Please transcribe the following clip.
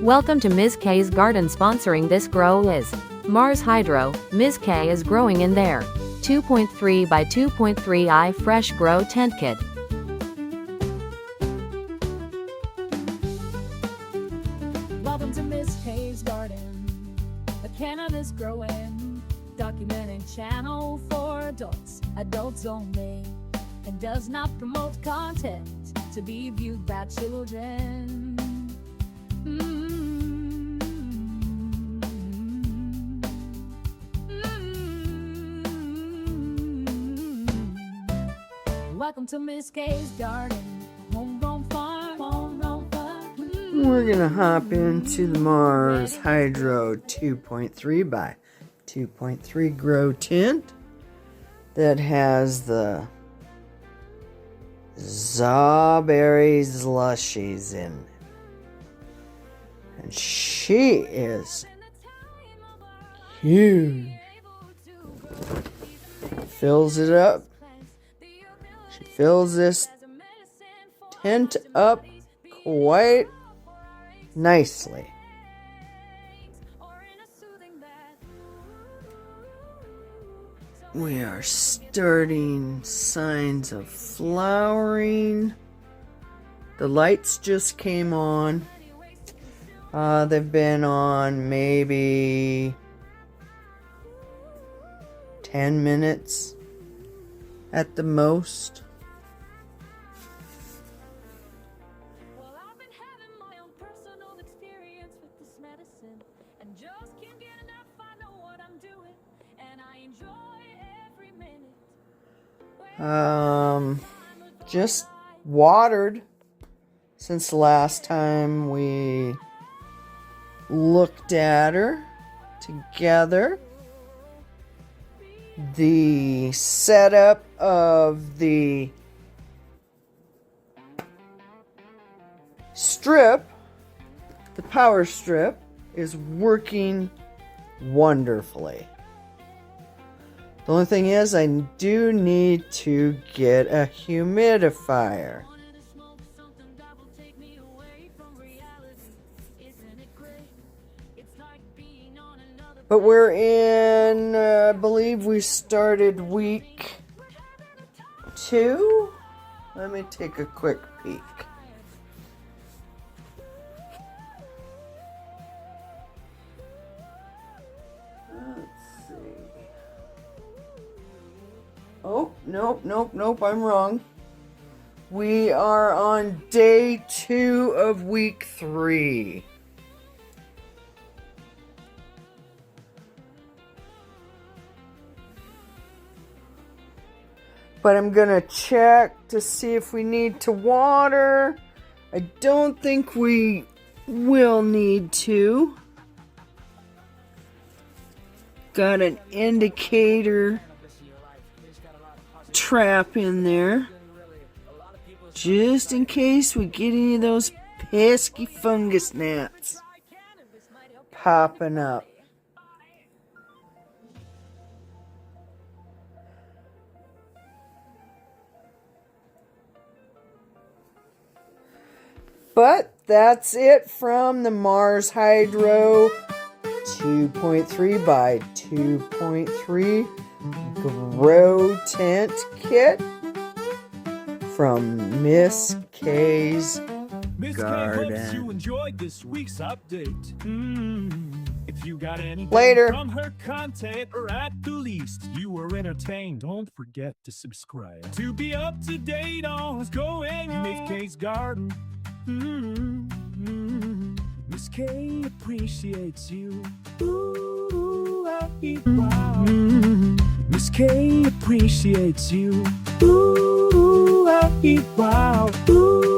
Welcome to Ms. K's garden. Sponsoring this grow is Mars Hydro. Ms. K is growing in their 2.3 by 2.3 I Fresh Grow Tent Kit. Welcome to Ms. K's garden. A cannabis growing, documenting channel for adults only, and does not promote content to be viewed by children. Welcome to Miss K's garden, homegrown farm, homegrown farm. We're gonna hop into the Mars Hydro 2.3 by 2.3 grow tent that has the Zawberry slushies in it. And she is huge. Fills it up. She fills this tent up quite nicely. We are starting signs of flowering. The lights just came on. They've been on maybe 10 minutes at the most. Well, I've been having my own personal experience with this medicine, and just can't get enough. I know what I'm doing, and I enjoy every minute. Just watered since the last time we looked at her together. The setup of the strip, the power strip, is working wonderfully. The only thing is, I do need to get a humidifier. But we're in, I believe we started week 2. Let me take a quick peek. Let's see. Oh, nope, I'm wrong. We are on day 2 of week 3. But I'm going to check to see if we need to water. I don't think we will need to. Got an indicator trap in there, just in case we get any of those pesky fungus gnats popping up. But that's it from the Mars Hydro 2.3 by 2.3 Grow Tent Kit from Miss K's garden. Miss K hopes you enjoyed this week's update. If you got anything Later from her content, or at the least you were entertained, don't forget to subscribe to be up to date on what's going on. Miss K's garden. Miss K appreciates you. Ooh, wow. Miss K appreciates you. Ooh, wow. Ooh.